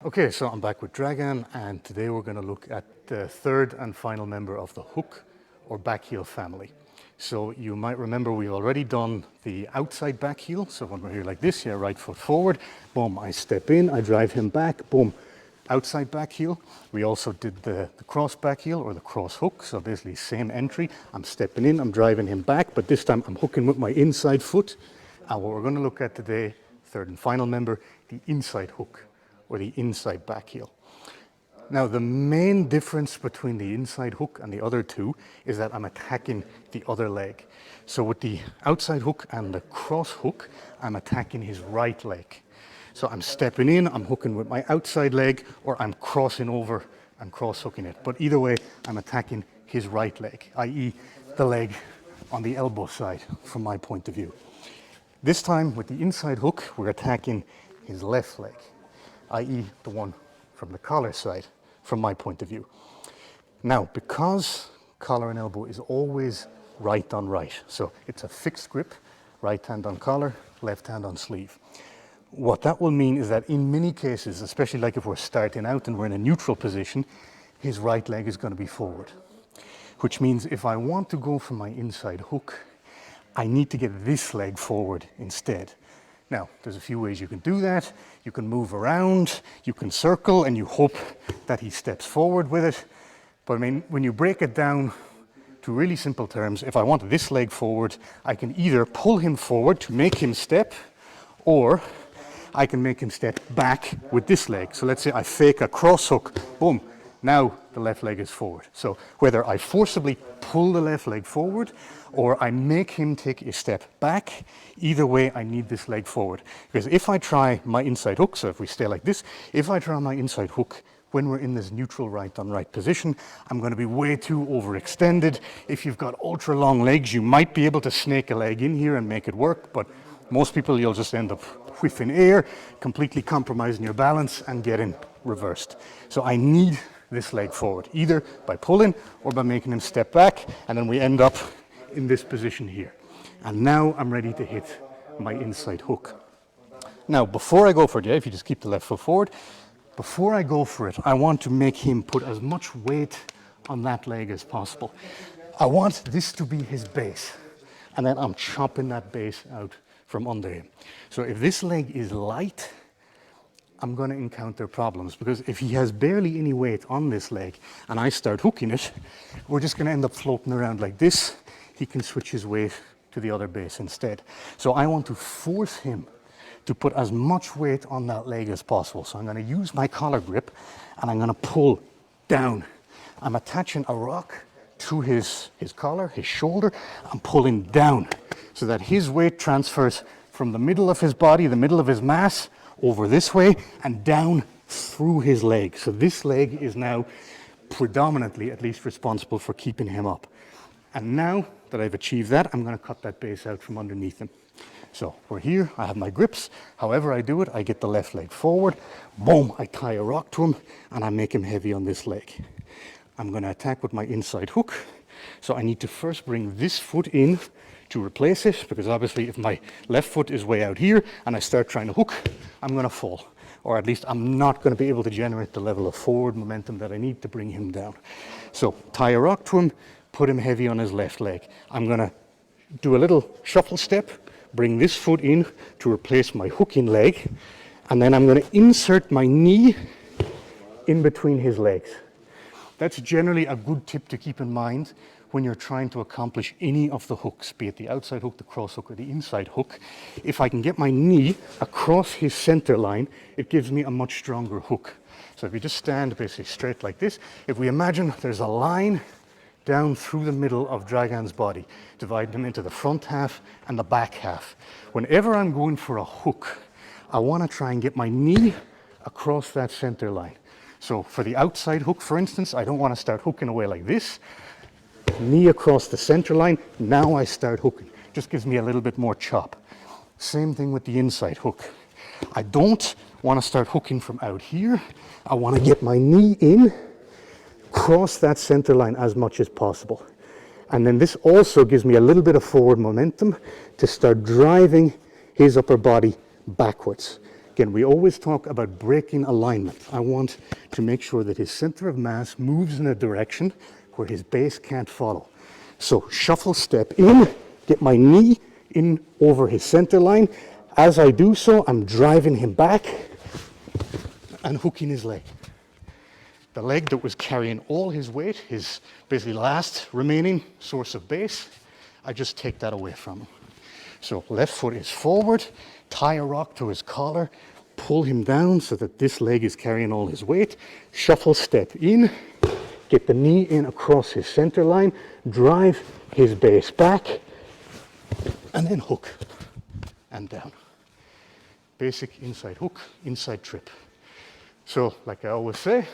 Okay, so I'm back with Dragan, and today we're going to look at the third and final member of the hook or back heel family. So you might remember we've already done the outside back heel. So when we're here like this, yeah, right foot forward, boom, I step in, I drive him back, boom, outside back heel. We also did the cross back heel or the cross hook. So basically same entry, I'm stepping in, I'm driving him back, but this time I'm hooking with my inside foot. And what we're going to look at today, third and final member, the inside hook or the inside back heel. Now, the main difference between the inside hook and the other two is that I'm attacking the other leg. So with the outside hook and the cross hook, I'm attacking his right leg. So I'm stepping in, I'm hooking with my outside leg, or I'm crossing over and cross hooking it. But either way, I'm attacking his right leg, i.e. the leg on the elbow side from my point of view. This time with the inside hook, we're attacking his left leg, i.e. the one from the collar side, from my point of view. Now, because collar and elbow is always right on right, so it's a fixed grip, right hand on collar, left hand on sleeve. What that will mean is that in many cases, especially like if we're starting out and we're in a neutral position, his right leg is going to be forward. Which means if I want to go for my inside hook, I need to get this leg forward instead. Now, there's a few ways you can do that. You can move around, you can circle, and you hope that he steps forward with it. But I mean, when you break it down to really simple terms, if I want this leg forward, I can either pull him forward to make him step, or I can make him step back with this leg. So let's say I fake a cross hook, boom, now the left leg is forward. So whether I forcibly pull the left leg forward or I make him take a step back, either way I need this leg forward. Because if I try my inside hook, so if we stay like this, if I try my inside hook when we're in this neutral right on right position, I'm going to be way too overextended. If you've got ultra long legs, you might be able to snake a leg in here and make it work, but most people you'll just end up whiffing air, completely compromising your balance and getting reversed. So I need this leg forward, either by pulling or by making him step back, and then we end up in this position here. And now I'm ready to hit my inside hook. Now, before I go for it, if you just keep the left foot forward, before I go for it, I want to make him put as much weight on that leg as possible. I want this to be his base, and then I'm chopping that base out from under him. So if this leg is light, I'm going to encounter problems, because if he has barely any weight on this leg and I start hooking it, we're just going to end up floating around like this. He can switch his weight to the other base instead. So I want to force him to put as much weight on that leg as possible. So I'm going to use my collar grip and I'm going to pull down. I'm attaching a rock to his collar, his shoulder. I'm pulling down so that his weight transfers from the middle of his body, the middle of his mass, over this way and down through his leg. So this leg is now predominantly at least responsible for keeping him up. And now that I've achieved that, I'm going to cut that base out from underneath him. So we're here, I have my grips. However I do it, I get the left leg forward, boom, I tie a rock to him and I make him heavy on this leg. I'm going to attack with my inside hook. So I need to first bring this foot in to replace it, because obviously if my left foot is way out here and I start trying to hook, I'm going to fall, or at least I'm not going to be able to generate the level of forward momentum that I need to bring him down. So tie a rock to him, put him heavy on his left leg. I'm going to do a little shuffle step, bring this foot in to replace my hooking leg, and then I'm going to insert my knee in between his legs. That's generally a good tip to keep in mind when you're trying to accomplish any of the hooks, be it the outside hook, the cross hook, or the inside hook. If I can get my knee across his center line, it gives me a much stronger hook. So if you just stand basically straight like this, if we imagine there's a line down through the middle of Dragan's body, dividing him into the front half and the back half. Whenever I'm going for a hook, I want to try and get my knee across that center line. So for the outside hook, for instance, I don't want to start hooking away like this. Knee across the center line, now I start hooking. Just gives me a little bit more chop. Same thing with the inside hook. I don't want to start hooking from out here. I want to get my knee in, cross that center line as much as possible. And then this also gives me a little bit of forward momentum to start driving his upper body backwards. Again, we always talk about breaking alignment. I want to make sure that his center of mass moves in a direction where his base can't follow. So shuffle step in, get my knee in over his center line. As I do so, I'm driving him back and hooking his leg. The leg that was carrying all his weight, his basically last remaining source of base, I just take that away from him. So left foot is forward, tie a rock to his collar, pull him down so that this leg is carrying all his weight, shuffle step in, get the knee in across his center line, drive his base back, and then hook and down. Basic inside hook, inside trip. So like I always say,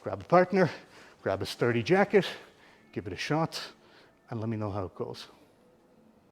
grab a partner, grab a sturdy jacket, give it a shot, and let me know how it goes.